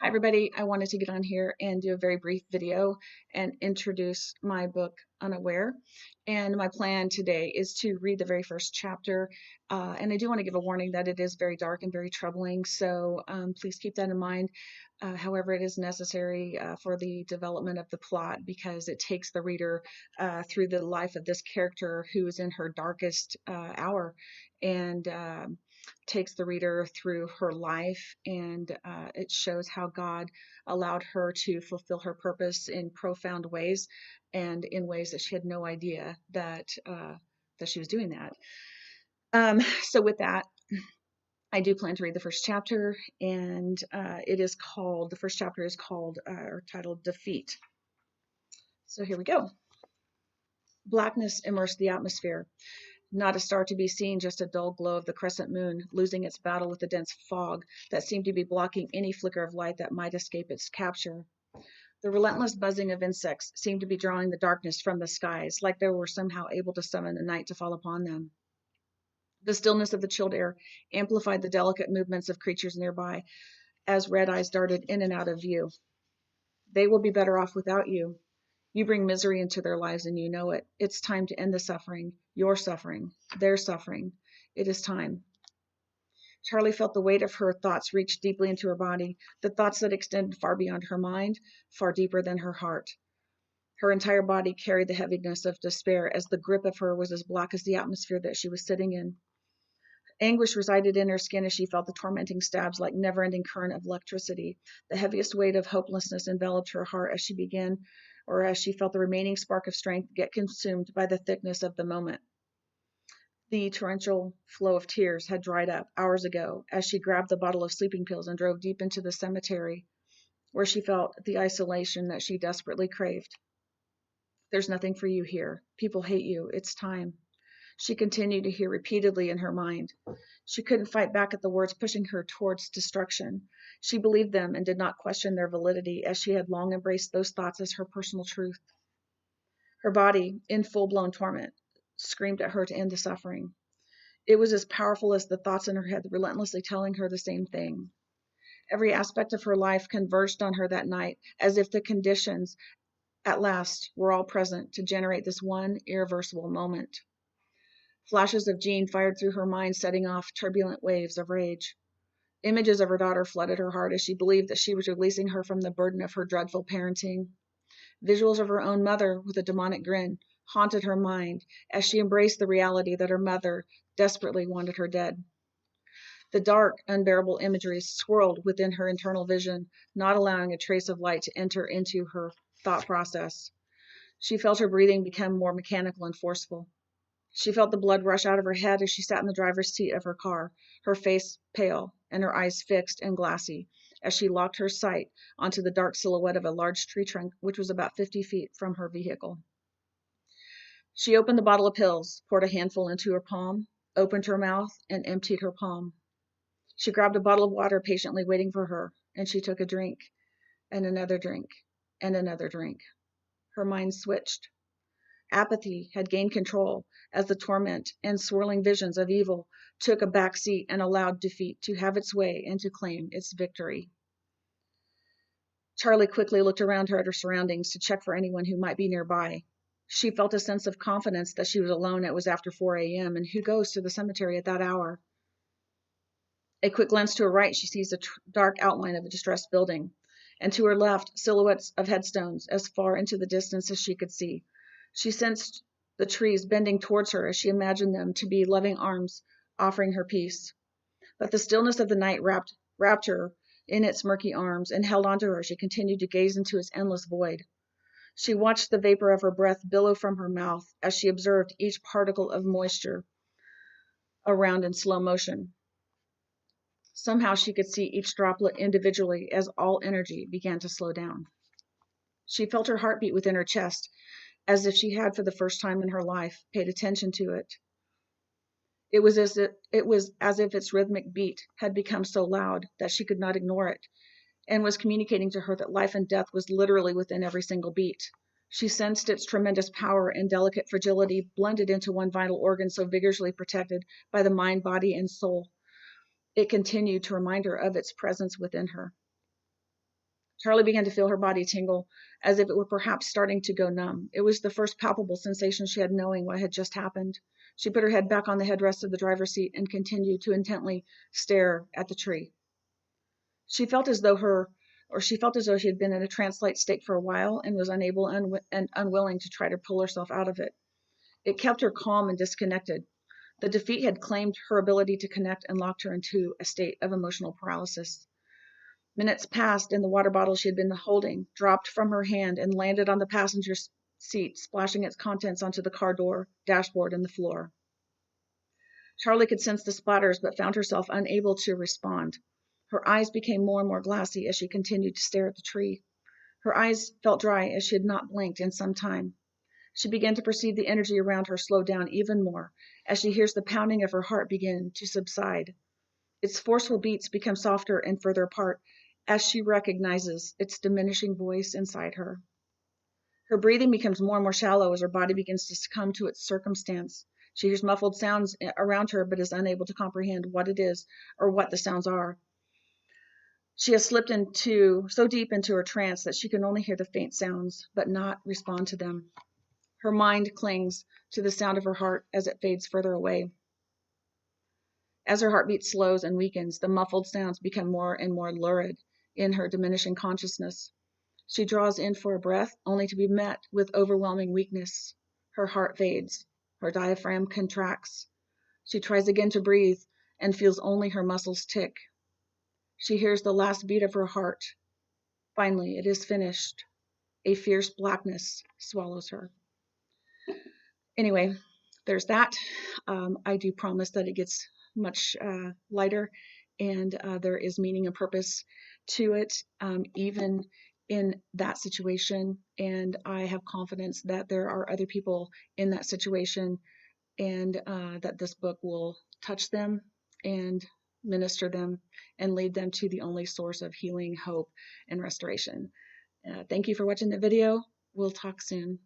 Hi, everybody. I wanted to get on here and do a very brief video and introduce my book, Unaware. And my plan today is to read the very first chapter. And I do want to give a warning that it is very dark and very troubling. So please keep that in mind. However, it is necessary for the development of the plot because it takes the reader through the life of this character who is in her darkest hour. And takes the reader through her life, and it shows how God allowed her to fulfill her purpose in profound ways and in ways that she had no idea that she was doing that. So with that, I do plan to read the first chapter, and the first chapter is called or titled Defeat. So here we go. Blackness immersed the atmosphere. Not a star to be seen, just a dull glow of the crescent moon, losing its battle with the dense fog that seemed to be blocking any flicker of light that might escape its capture. The relentless buzzing of insects seemed to be drawing the darkness from the skies, like they were somehow able to summon the night to fall upon them. The stillness of the chilled air amplified the delicate movements of creatures nearby as red eyes darted in and out of view. They will be better off without you. You bring misery into their lives and you know it. It's time to end the suffering, your suffering, their suffering. It is time. Charlie felt the weight of her thoughts reach deeply into her body, the thoughts that extended far beyond her mind, far deeper than her heart. Her entire body carried the heaviness of despair as the grip of her was as black as the atmosphere that she was sitting in. Anguish resided in her skin as she felt the tormenting stabs like never-ending current of electricity. The heaviest weight of hopelessness enveloped her heart as she felt the remaining spark of strength get consumed by the thickness of the moment. The torrential flow of tears had dried up hours ago as she grabbed the bottle of sleeping pills and drove deep into the cemetery, where she felt the isolation that she desperately craved. There's nothing for you here. People hate you. It's time. She continued to hear repeatedly in her mind. She couldn't fight back at the words pushing her towards destruction. She believed them and did not question their validity, as she had long embraced those thoughts as her personal truth. Her body, in full-blown torment, screamed at her to end the suffering. It was as powerful as the thoughts in her head, relentlessly telling her the same thing. Every aspect of her life converged on her that night, as if the conditions, at last, were all present to generate this one irreversible moment. Flashes of Jean fired through her mind, setting off turbulent waves of rage. Images of her daughter flooded her heart as she believed that she was releasing her from the burden of her dreadful parenting. Visuals of her own mother, with a demonic grin, haunted her mind as she embraced the reality that her mother desperately wanted her dead. The dark, unbearable imagery swirled within her internal vision, not allowing a trace of light to enter into her thought process. She felt her breathing become more mechanical and forceful. She felt the blood rush out of her head as she sat in the driver's seat of her car, her face pale and her eyes fixed and glassy, as she locked her sight onto the dark silhouette of a large tree trunk which was about 50 feet from her vehicle. She opened the bottle of pills, poured a handful into her palm, opened her mouth, and emptied her palm. She grabbed a bottle of water patiently waiting for her, and she took a drink, and another drink, and another drink. Her mind switched. Apathy had gained control as the torment and swirling visions of evil took a back seat and allowed defeat to have its way and to claim its victory. Charlie quickly looked around her at her surroundings to check for anyone who might be nearby. She felt a sense of confidence that she was alone. It was after 4 a.m., and who goes to the cemetery at that hour? A quick glance to her right, she sees the dark outline of a distressed building, and to her left, silhouettes of headstones as far into the distance as she could see. She sensed the trees bending towards her as she imagined them to be loving arms offering her peace. But the stillness of the night wrapped her in its murky arms and held onto her as she continued to gaze into its endless void. She watched the vapor of her breath billow from her mouth as she observed each particle of moisture around in slow motion. Somehow she could see each droplet individually as all energy began to slow down. She felt her heartbeat within her chest, as if she had, for the first time in her life, paid attention to it. It was as if its rhythmic beat had become so loud that she could not ignore it, and was communicating to her that life and death was literally within every single beat. She sensed its tremendous power and delicate fragility blended into one vital organ so vigorously protected by the mind, body, and soul. It continued to remind her of its presence within her. Charlie began to feel her body tingle, as if it were perhaps starting to go numb. It was the first palpable sensation she had knowing what had just happened. She put her head back on the headrest of the driver's seat and continued to intently stare at the tree. She felt as though she had been in a trance-like state for a while and was unable and unwilling to try to pull herself out of it. It kept her calm and disconnected. The defeat had claimed her ability to connect and locked her into a state of emotional paralysis. Minutes passed, and the water bottle she had been holding dropped from her hand and landed on the passenger seat, splashing its contents onto the car door, dashboard, and the floor. Charlie could sense the splatters, but found herself unable to respond. Her eyes became more and more glassy as she continued to stare at the tree. Her eyes felt dry as she had not blinked in some time. She began to perceive the energy around her slow down even more as she hears the pounding of her heart begin to subside. Its forceful beats become softer and further apart as she recognizes its diminishing voice inside her. Her breathing becomes more and more shallow as her body begins to succumb to its circumstance. She hears muffled sounds around her but is unable to comprehend what it is or what the sounds are. She has slipped so deep into her trance that she can only hear the faint sounds but not respond to them. Her mind clings to the sound of her heart as it fades further away. As her heartbeat slows and weakens, the muffled sounds become more and more lurid in her diminishing consciousness. She draws in for a breath, only to be met with overwhelming weakness. Her heart fades. Her diaphragm contracts. She tries again to breathe and feels only her muscles tick. She hears the last beat of her heart. Finally, it is finished. A fierce blackness swallows her. Anyway, there's that. I do promise that it gets much lighter, and there is meaning and purpose to it, even in that situation. And I have confidence that there are other people in that situation, and that this book will touch them and minister them and lead them to the only source of healing, hope, and restoration. Thank you for watching the video. We'll talk soon.